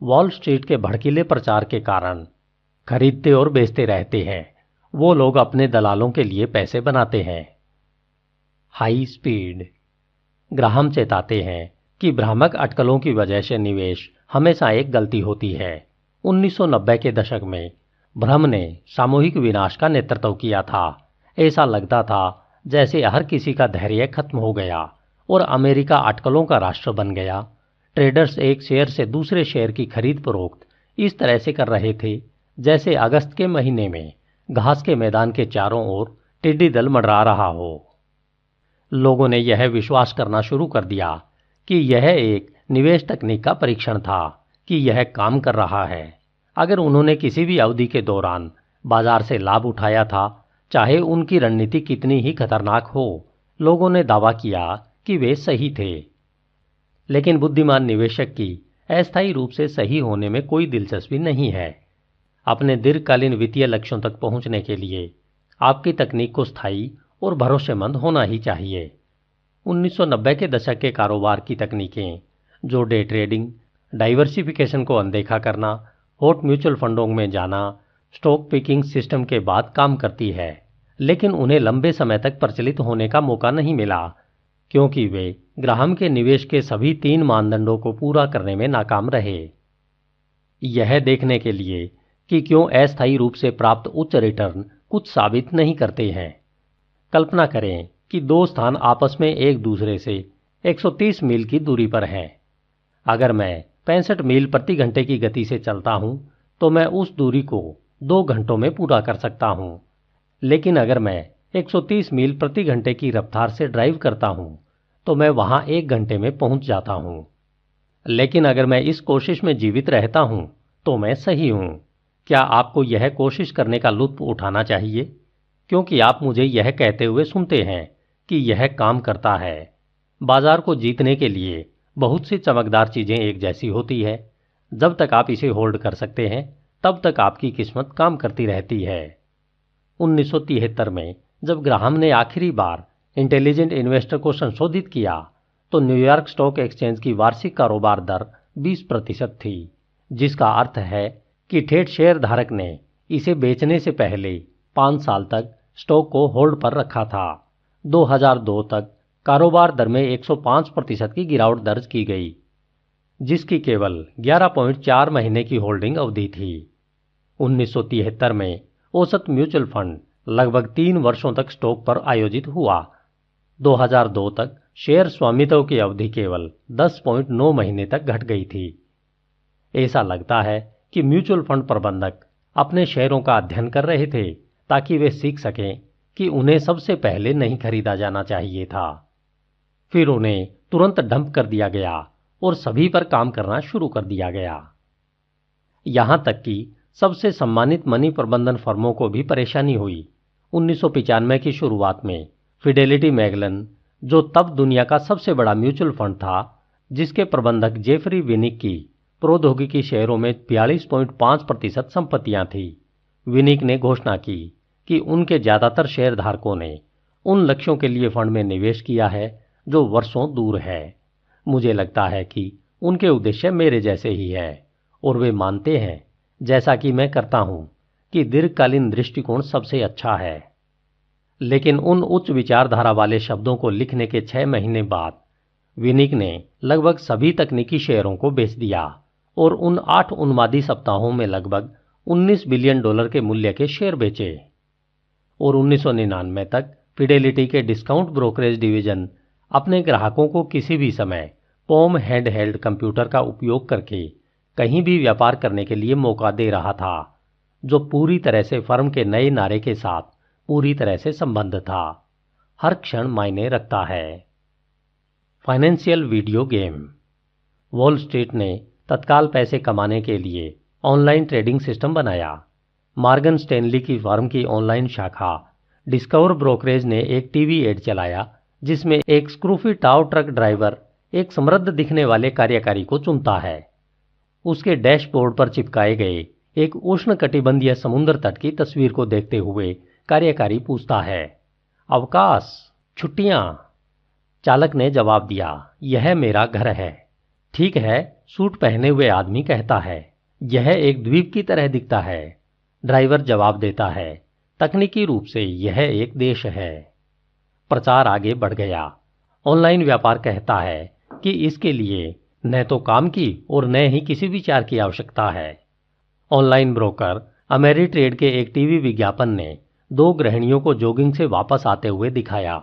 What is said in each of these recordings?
Wall street के भड़कीले प्रचार के कारण खरीदते और बेचते रहते हैं। वो लोग अपने दलालों के लिए पैसे बनाते हैं। High speed. ग्राहम चेताते हैं कि भ्रामक अटकलों की वजह से निवेश हमेशा एक गलती होती है। 1990 के दशक में भ्रम ने सामूहिक विनाश का नेतृत्व किया था। ऐसा लगता था जैसे हर किसी का धैर्य खत्म हो गया और अमेरिका अटकलों का राष्ट्र बन गया। ट्रेडर्स एक शेयर से दूसरे शेयर की खरीद फरोख्त इस तरह से कर रहे थे जैसे अगस्त के महीने में घास के मैदान के चारों ओर टिड्डी दल मंडरा रहा हो। लोगों ने यह विश्वास करना शुरू कर दिया कि यह एक निवेश तकनीक का परीक्षण था कि यह काम कर रहा है। अगर उन्होंने किसी भी अवधि के दौरान बाजार से लाभ उठाया था, चाहे उनकी रणनीति कितनी ही खतरनाक हो, लोगों ने दावा किया कि वे सही थे। लेकिन बुद्धिमान निवेशक की अस्थायी रूप से सही होने में कोई दिलचस्पी नहीं है। अपने दीर्घकालीन वित्तीय लक्ष्यों तक पहुंचने के लिए आपकी तकनीक को स्थायी और भरोसेमंद होना ही चाहिए। 1990 के दशक के कारोबार की तकनीकें, जो डे ट्रेडिंग, डाइवर्सिफिकेशन को अनदेखा करना, हॉट म्यूचुअल फंडों में जाना, स्टॉक पिकिंग सिस्टम के बाद काम करती है, लेकिन उन्हें लंबे समय तक प्रचलित होने का मौका नहीं मिला क्योंकि वे ग्राहम के निवेश के सभी 3 मानदंडों को पूरा करने में नाकाम रहे। यह देखने के लिए कि क्यों अस्थायी रूप से प्राप्त उच्च रिटर्न कुछ साबित नहीं करते हैं, कल्पना करें कि 2 स्थान आपस में एक दूसरे से 130 मील की दूरी पर हैं। अगर मैं 65 मील प्रति घंटे की गति से चलता हूं, तो मैं उस दूरी को 2 घंटों में पूरा कर सकता हूं। लेकिन अगर मैं 130 मील प्रति घंटे की रफ्तार से ड्राइव करता हूं, तो मैं वहां 1 घंटे में पहुंच जाता हूं। लेकिन अगर मैं इस कोशिश में जीवित रहता हूं, तो मैं सही हूं। क्या आपको यह कोशिश करने का लुत्फ उठाना चाहिए? क्योंकि आप मुझे यह कहते हुए सुनते हैं कि यह काम करता है। बाजार को जीतने के लिए बहुत सी चमकदार चीजें एक जैसी होती है। जब तक आप इसे होल्ड कर सकते हैं, तब तक आपकी किस्मत काम करती रहती है। 1973 में जब ग्राहम ने आखिरी बार इंटेलिजेंट इन्वेस्टर को संशोधित किया, तो न्यूयॉर्क स्टॉक एक्सचेंज की वार्षिक कारोबार दर 20% थी, जिसका अर्थ है कि ठेठ शेयर धारक ने इसे बेचने से पहले 5 साल तक स्टॉक को होल्ड पर रखा था। 2002 तक कारोबार दर में 105% की गिरावट दर्ज की गई, जिसकी केवल 11.4 महीने की होल्डिंग अवधि थी। 1973 में औसत म्यूचुअल फंड लगभग 3 वर्षों तक स्टॉक पर आयोजित हुआ। 2002 तक शेयर स्वामित्व की अवधि केवल 10.9 महीने तक घट गई थी। ऐसा लगता है कि म्यूचुअल फंड प्रबंधक अपने शेयरों का अध्ययन कर रहे थे ताकि वे सीख सकें कि उन्हें सबसे पहले नहीं खरीदा जाना चाहिए था। फिर उन्हें तुरंत डंप कर दिया गया और सभी पर काम करना शुरू कर दिया गया। यहां तक कि सबसे सम्मानित मनी प्रबंधन फर्मों को भी परेशानी हुई। 1995 की शुरुआत में फिडेलिटी मैगलन, जो तब दुनिया का सबसे बड़ा म्यूचुअल फंड था, जिसके प्रबंधक जेफरी विनिक की प्रौद्योगिकी शेयरों में 42.5% संपत्तियां थी, विनिक ने घोषणा की कि उनके ज्यादातर शेयरधारकों ने उन लक्ष्यों के लिए फंड में निवेश किया है जो वर्षों दूर है। मुझे लगता है कि उनके उद्देश्य मेरे जैसे ही है और वे मानते हैं, जैसा कि मैं करता हूं, कि दीर्घकालीन दृष्टिकोण सबसे अच्छा है। लेकिन उन उच्च विचारधारा वाले शब्दों को लिखने के 6 महीने बाद विनिक ने लगभग सभी तकनीकी शेयरों को बेच दिया और उन 8 उन्मादी सप्ताहों में लगभग $19 बिलियन के मूल्य के शेयर बेचे। और 1999 तक फिडेलिटी के डिस्काउंट ब्रोकरेज डिवीजन अपने ग्राहकों को किसी भी समय पॉम हैंडहेल्ड कंप्यूटर का उपयोग करके कहीं भी व्यापार करने के लिए मौका दे रहा था, जो पूरी तरह से फर्म के नए नारे के साथ पूरी तरह से संबद्ध था। हर क्षण मायने रखता है। Financial video game. Wall street ने तत्काल पैसे कमाने के लिए ऑनलाइन ट्रेडिंग सिस्टम बनाया। मॉर्गन स्टैनली की फर्म की ऑनलाइन शाखा डिस्कवर ब्रोकरेज ने एक टीवी एड चलाया जिसमें एक स्क्रूफी टाव ट्रक ड्राइवर एक समृद्ध दिखने वाले कार्यकारी को चुनता है। उसके डैशबोर्ड पर चिपकाए गए एक उष्णकटिबंधीय समुद्र तट की तस्वीर को देखते हुए कार्यकारी पूछता है, अवकाश, छुट्टियां? चालक ने जवाब दिया, यह मेरा घर है। ठीक है, सूट पहने हुए आदमी कहता है। यह एक द्वीप की तरह दिखता है। ड्राइवर जवाब देता है, तकनीकी रूप से यह एक देश है। प्रचार आगे बढ़ गया। ऑनलाइन व्यापार कहता है कि इसके लिए न तो काम की और न ही किसी विचार की आवश्यकता है। ऑनलाइन ब्रोकर अमेरिट्रेड के एक टीवी विज्ञापन ने दो गृहिणियों को जॉगिंग से वापस आते हुए दिखाया।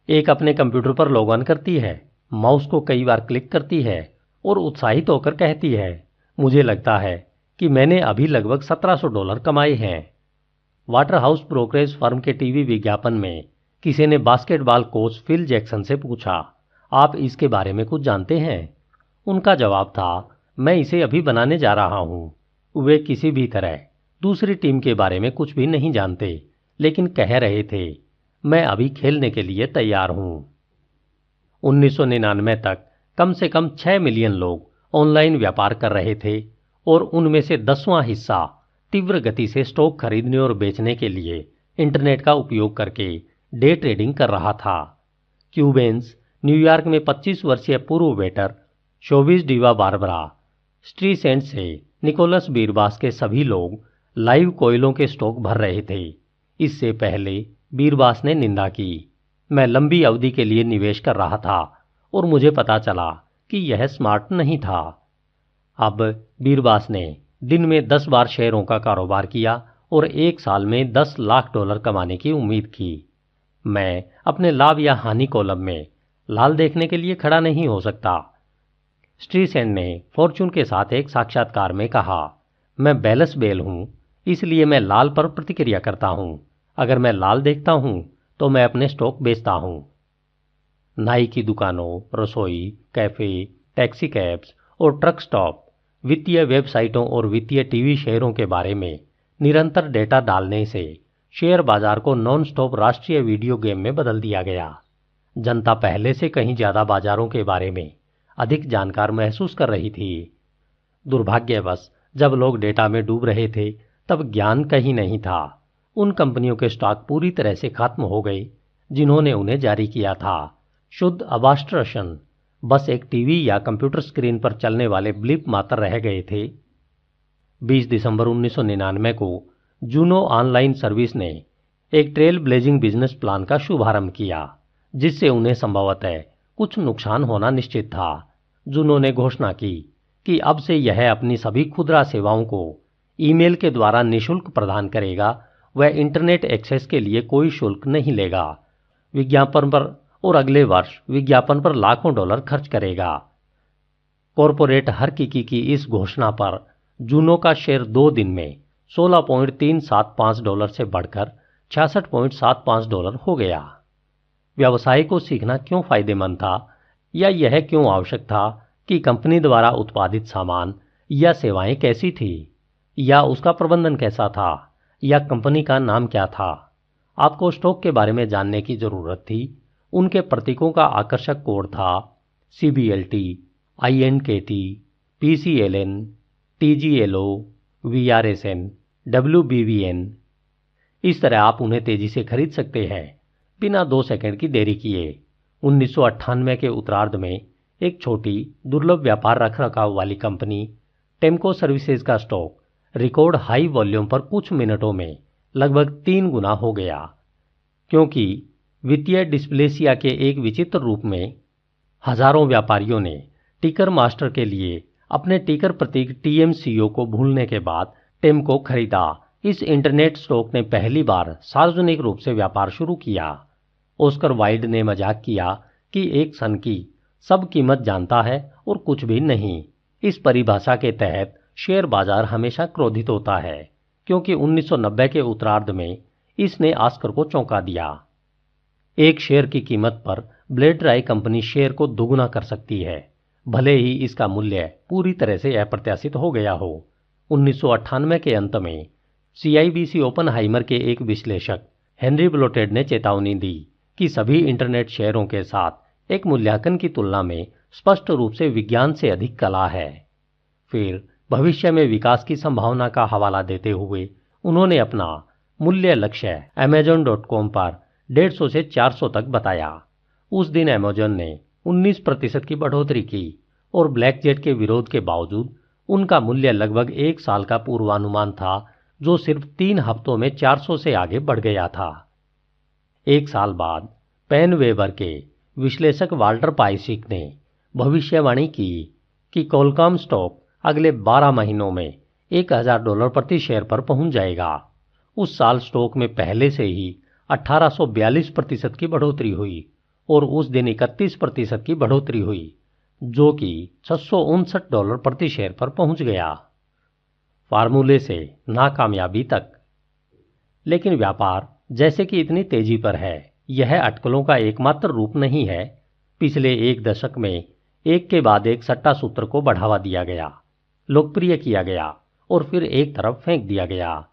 एक अपने कंप्यूटर पर लॉग ऑन करती है, माउस को कई बार क्लिक करती है और उत्साहित होकर कहती है, मुझे लगता है कि मैंने अभी लगभग $1700 कमाए हैं। वाटर हाउस ब्रोकरेज फर्म के टीवी विज्ञापन में किसी ने बास्केटबॉल कोच फिल जैक्सन से पूछा, आप इसके बारे में कुछ जानते हैं? उनका जवाब था, मैं इसे अभी बनाने जा रहा हूं। वे किसी भी तरह दूसरी टीम के बारे में कुछ भी नहीं जानते, लेकिन कह रहे थे, मैं अभी खेलने के लिए तैयार हूं। 1999 तक कम से कम 6 मिलियन लोग ऑनलाइन व्यापार कर रहे थे और उनमें से 10वां हिस्सा तीव्र गति से स्टॉक खरीदने और बेचने के लिए इंटरनेट का उपयोग करके डे ट्रेडिंग कर रहा था। क्यूबेंस, न्यूयॉर्क में 25 वर्षीय पूर्व वेटर, शोबिज डीवा बारबरा स्ट्रीसेंट से निकोलस बीरबास के सभी लोग लाइव कोयलों के स्टॉक भर रहे थे। इससे पहले बीरबास ने निंदा की, मैं लंबी अवधि के लिए निवेश कर रहा था और मुझे पता चला कि यह स्मार्ट नहीं था। अब बीरबास ने दिन में 10 बार शेयरों का कारोबार किया और एक साल में $10 लाख कमाने की उम्मीद की। मैं अपने लाभ या हानि कॉलम में लाल देखने के लिए खड़ा नहीं हो सकता। स्ट्रीसेंट ने फॉर्च्यून के साथ एक साक्षात्कार में कहा, मैं बैलस बेल हूं, इसलिए मैं लाल पर प्रतिक्रिया करता हूं। अगर मैं लाल देखता हूं तो मैं अपने स्टॉक बेचता हूं। नाई की दुकानों, रसोई, कैफे, टैक्सी कैब्स और ट्रक स्टॉप वित्तीय वेबसाइटों और वित्तीय टीवी शेयरों के बारे में निरंतर डेटा डालने से शेयर बाजार को नॉन स्टॉप राष्ट्रीय वीडियो गेम में बदल दिया गया। जनता पहले से कहीं ज्यादा बाजारों के बारे में अधिक जानकार महसूस कर रही थी। दुर्भाग्यवश जब लोग डेटा में डूब रहे थे तब ज्ञान कहीं नहीं था। उन कंपनियों के स्टॉक पूरी तरह से खत्म हो गए जिन्होंने उन्हें जारी किया था। शुद्ध अबास्ट्रशन बस एक टीवी या कंप्यूटर स्क्रीन पर चलने वाले ब्लिप मात्र रह गए थे। 20 दिसंबर 1999 को जूनो ऑनलाइन सर्विस ने एक ट्रेल ब्लेजिंग बिजनेस प्लान का शुभारंभ किया, जिससे उन्हें संभवतः कुछ नुकसान होना निश्चित था। जूनो ने घोषणा की कि अब से यह अपनी सभी खुदरा सेवाओं को ईमेल के द्वारा निःशुल्क प्रदान करेगा। वह इंटरनेट एक्सेस के लिए कोई शुल्क नहीं लेगा। विज्ञापन पर और अगले वर्ष विज्ञापन पर लाखों डॉलर खर्च करेगा। कॉरपोरेट हरकिकी की इस घोषणा पर जूनो का शेयर 2 दिन में $16.375 से बढ़कर $66.75 हो गया। व्यवसाय को सीखना क्यों फायदेमंद था, या यह क्यों आवश्यक था कि कंपनी द्वारा उत्पादित सामान या सेवाएं कैसी थी, या उसका प्रबंधन कैसा था, या कंपनी का नाम क्या था। आपको स्टॉक के बारे में जानने की जरूरत थी। उनके प्रतीकों का आकर्षक कोड था CBLT, INKT, PCLN, TGLO, VRSN, WBVN। इस तरह आप उन्हें तेजी से खरीद सकते हैं बिना 2 सेकंड की देरी किए। 1998 के उत्तरार्ध में एक छोटी दुर्लभ व्यापार रखरखाव वाली कंपनी टेम्को सर्विसेज का स्टॉक रिकॉर्ड हाई वॉल्यूम पर कुछ मिनटों में लगभग 3 गुना हो गया, क्योंकि वित्तीय डिस्प्लेसिया के एक विचित्र रूप में हजारों व्यापारियों ने टिकर मास्टर के लिए अपने टिकर प्रतीक TMCO को भूलने के बाद टेम्को खरीदा। इस इंटरनेट स्टॉक ने पहली बार सार्वजनिक रूप से व्यापार शुरू किया। ऑस्कर वाइल्ड ने मजाक किया कि एक सन की सब कीमत जानता है और कुछ भी नहीं। इस परिभाषा के तहत शेयर बाजार हमेशा क्रोधित होता है, क्योंकि 1990 के उत्तरार्ध में इसने ऑस्कर को चौंका दिया। एक शेयर की कीमत पर ब्लेड ड्राई कंपनी शेयर को दोगुना कर सकती है, भले ही इसका मूल्य पूरी तरह से अप्रत्याशित हो गया हो। 1998 के अंत में CIBC ओपनहाइमर के एक विश्लेषक हेनरी ब्लोटेड ने चेतावनी दी कि सभी इंटरनेट शेयरों के साथ एक मूल्यांकन की तुलना में स्पष्ट रूप से विज्ञान से अधिक कला है। फिर भविष्य में विकास की संभावना का हवाला देते हुए उन्होंने अपना मूल्य लक्ष्य Amazon.com पर 150 से 400 तक बताया। उस दिन अमेजन ने 19% की बढ़ोतरी की और ब्लैकजेट के विरोध के बावजूद उनका मूल्य लगभग 1 साल का पूर्वानुमान था, जो सिर्फ 3 हफ्तों में 400 से आगे बढ़ गया था। 1 साल बाद पेन वेबर के विश्लेषक वाल्टर पाइसिक ने भविष्यवाणी की कि कोलकॉम स्टॉक अगले 12 महीनों में $1000 प्रति शेयर पर पहुंच जाएगा। उस साल स्टॉक में पहले से ही 1842% की बढ़ोतरी हुई और उस दिन 31% की बढ़ोतरी हुई, जो कि $659 प्रति शेयर पर पहुंच गया। फार्मूले से नाकामयाबी तक। लेकिन व्यापार जैसे कि इतनी तेजी पर है, यह अटकलों का एकमात्र रूप नहीं है। पिछले 1 दशक में एक के बाद एक सट्टा सूत्र को बढ़ावा दिया गया, लोकप्रिय किया गया और फिर एक तरफ फेंक दिया गया।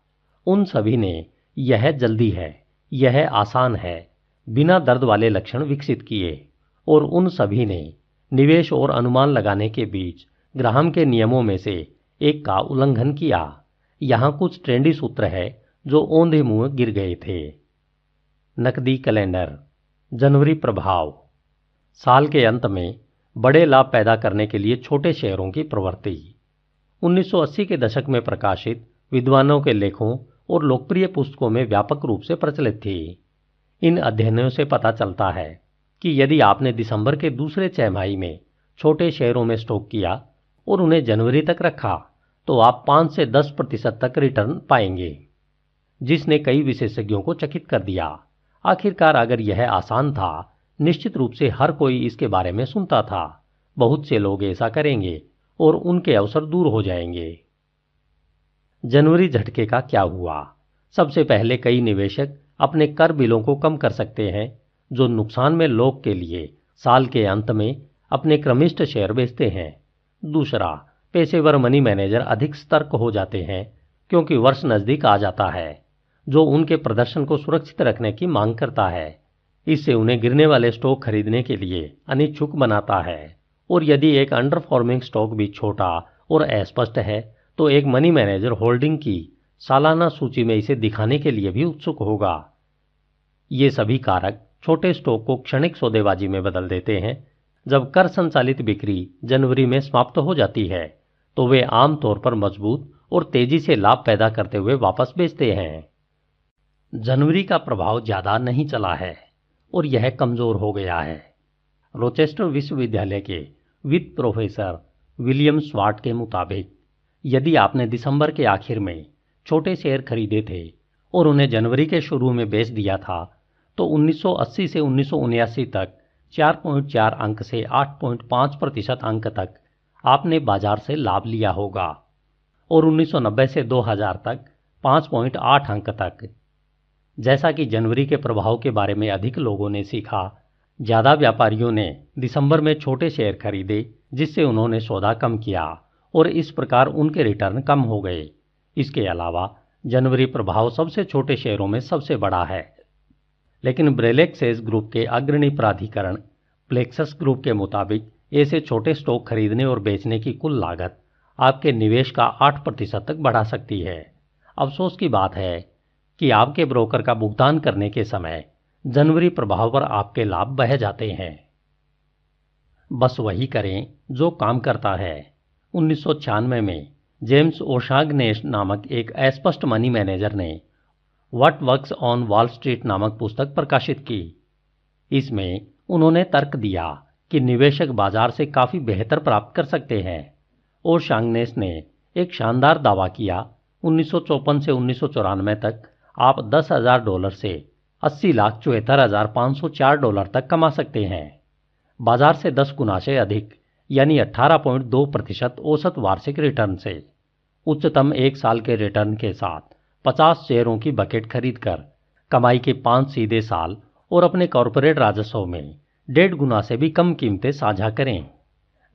उन सभी ने यह जल्दी है, यह आसान है, बिना दर्द वाले लक्षण विकसित किए, और उन सभी ने निवेश और अनुमान लगाने के बीच ग्राहम के नियमों में से एक का उल्लंघन किया। यहाँ कुछ ट्रेंडी सूत्र है जो औंधे मुंह गिर गए थे। नकदी कैलेंडर। जनवरी प्रभाव। साल के अंत में बड़े लाभ पैदा करने के लिए छोटे शेयरों की प्रवृत्ति 1980 के दशक में प्रकाशित विद्वानों के लेखों और लोकप्रिय पुस्तकों में व्यापक रूप से प्रचलित थी। इन अध्ययनों से पता चलता है कि यदि आपने दिसंबर के दूसरे तिमाही में छोटे शेयरों में स्टॉक किया और उन्हें जनवरी तक रखा, तो आप 5 से 10% तक रिटर्न पाएंगे, जिसने कई विशेषज्ञों को चकित कर दिया। आखिरकार अगर यह आसान था, निश्चित रूप से हर कोई इसके बारे में सुनता था। बहुत से लोग ऐसा करेंगे और उनके अवसर दूर हो जाएंगे। जनवरी झटके का क्या हुआ? सबसे पहले कई निवेशक अपने कर बिलों को कम कर सकते हैं, जो नुकसान में लोग के लिए साल के अंत में अपने क्रमिष्ठ शेयर बेचते हैं। दूसरा, पेशेवर मनी मैनेजर अधिक सतर्क हो जाते हैं क्योंकि वर्ष नजदीक आ जाता है, जो उनके प्रदर्शन को सुरक्षित रखने की मांग करता है। इससे उन्हें गिरने वाले स्टॉक खरीदने के लिए अनिच्छुक बनाता है, और यदि एक अंडरफॉर्मिंग स्टॉक भी छोटा और अस्पष्ट है, तो एक मनी मैनेजर होल्डिंग की सालाना सूची में इसे दिखाने के लिए भी उत्सुक होगा। ये सभी कारक छोटे स्टॉक को क्षणिक सौदेबाजी में बदल देते हैं। जब कर संचालित बिक्री जनवरी में समाप्त हो जाती है, तो वे आमतौर पर मजबूत और तेजी से लाभ पैदा करते हुए वापस बेचते हैं। जनवरी का प्रभाव ज्यादा नहीं चला है और यह कमजोर हो गया है। रोचेस्टर विश्वविद्यालय के वित्त प्रोफेसर विलियम स्वाट के मुताबिक, यदि आपने दिसंबर के आखिर में छोटे शेयर खरीदे थे और उन्हें जनवरी के शुरू में बेच दिया था, तो 1980 से 1979 तक 4.4 अंक से 8.5% अंक तक आपने बाजार से लाभ लिया होगा, और 1990 से 2000 तक 5.8 अंक तक। जैसा कि जनवरी के प्रभाव के बारे में अधिक लोगों ने सीखा, ज़्यादा व्यापारियों ने दिसंबर में छोटे शेयर खरीदे, जिससे उन्होंने सौदा कम किया और इस प्रकार उनके रिटर्न कम हो गए। इसके अलावा जनवरी प्रभाव सबसे छोटे शेयरों में सबसे बड़ा है। लेकिन ब्रेलेक्सेस ग्रुप के अग्रणी प्राधिकरण प्लेक्सस ग्रुप के मुताबिक, ऐसे छोटे स्टॉक खरीदने और बेचने की कुल लागत आपके निवेश का 8% तक बढ़ा सकती है। अफसोस की बात है कि आपके ब्रोकर का भुगतान करने के समय जनवरी प्रभाव पर आपके लाभ बह जाते हैं। बस वही करें जो काम करता है। 1996 में जेम्स ओशाग्नेश नामक एक अस्पष्ट मनी मैनेजर ने what works on wall street नामक पुस्तक प्रकाशित की। इसमें उन्होंने तर्क दिया कि निवेशक बाजार से काफ़ी बेहतर प्राप्त कर सकते हैं। ओशाग्नेश ने एक शानदार दावा किया, 1954 से 1994 तक आप $10,000 से $80,74,504 तक कमा सकते हैं। बाजार से 10 गुना से अधिक, यानी 18.2% औसत वार्षिक रिटर्न से। उच्चतम 1 साल के रिटर्न के साथ 50 शेयरों की बकेट खरीदकर कमाई के 5 सीधे साल और अपने कॉरपोरेट राजस्व में 1.5 गुना से भी कम कीमतें साझा करें,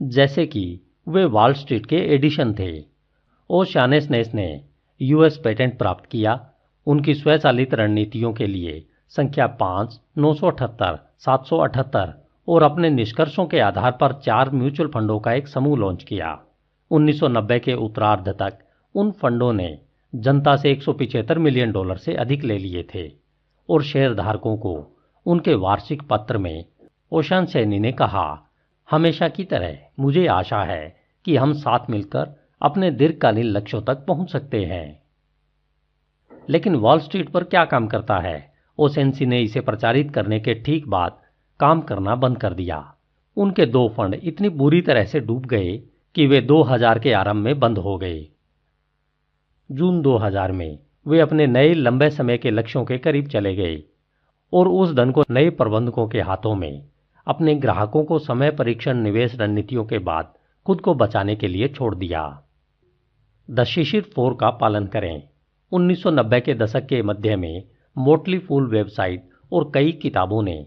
जैसे कि वे वॉल स्ट्रीट के एडिशन थे। ओशाग्नेश ने यूएस पेटेंट प्राप्त किया। उनकी स्वचालित रणनीतियों के लिए संख्या 5, 978, 778 और अपने निष्कर्षों के आधार पर 4 म्यूचुअल फंडों का एक समूह लॉन्च किया। 1990 के उत्तरार्ध तक उन फंडों ने जनता से $175 मिलियन से अधिक ले लिए थे, और शेयरधारकों को उनके वार्षिक पत्र में ओशाग्नेश ने कहा, हमेशा की तरह मुझे आशा है कि हम साथ मिलकर अपने दीर्घकालीन लक्ष्यों तक पहुंच सकते हैं। लेकिन वॉल स्ट्रीट पर क्या काम करता है? ओसेंसी ने इसे प्रचारित करने के ठीक बाद काम करना बंद कर दिया। उनके 2 फंड इतनी बुरी तरह से डूब गए कि वे 2000 के आरंभ में बंद हो गए। जून 2000 में वे अपने नए लंबे समय के लक्ष्यों के करीब चले गए और उस धन को नए प्रबंधकों के हाथों में अपने ग्राहकों को समय परीक्षण निवेश रणनीतियों के बाद खुद को बचाने के लिए छोड़ दिया। द शिशिर 4 का पालन करें। 1990 के दशक के मध्य में मोटली फूल वेबसाइट और कई किताबों ने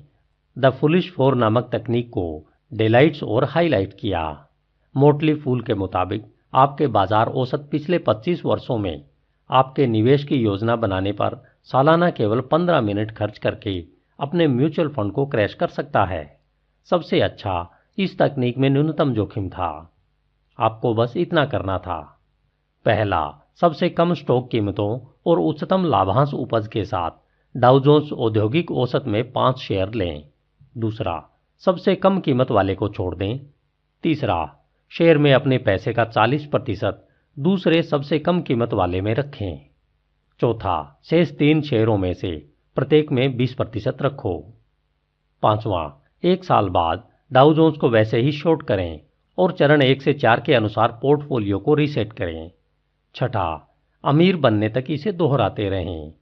द फुलिश 4 नामक तकनीक को डेलाइट्स और हाईलाइट किया। मोटली फूल के मुताबिक आपके बाजार औसत पिछले 25 वर्षों में आपके निवेश की योजना बनाने पर सालाना केवल 15 मिनट खर्च करके अपने म्यूचुअल फंड को क्रैश कर सकता है। सबसे अच्छा, इस तकनीक में न्यूनतम जोखिम था। आपको बस इतना करना था। पहला, सबसे कम स्टॉक कीमतों और उच्चतम लाभांश उपज के साथ डाउ जोन्स औद्योगिक औसत में 5 शेयर लें। दूसरा, सबसे कम कीमत वाले को छोड़ दें। तीसरा, शेयर में अपने पैसे का 40% दूसरे सबसे कम कीमत वाले में रखें। चौथा, शेष 3 शेयरों में से प्रत्येक में 20% रखो। पांचवा, 1 साल बाद डाउ जोन्स को वैसे ही शॉर्ट करें और चरण 1 से 4 के अनुसार पोर्टफोलियो को रीसेट करें। छठा, अमीर बनने तक इसे दोहराते रहें।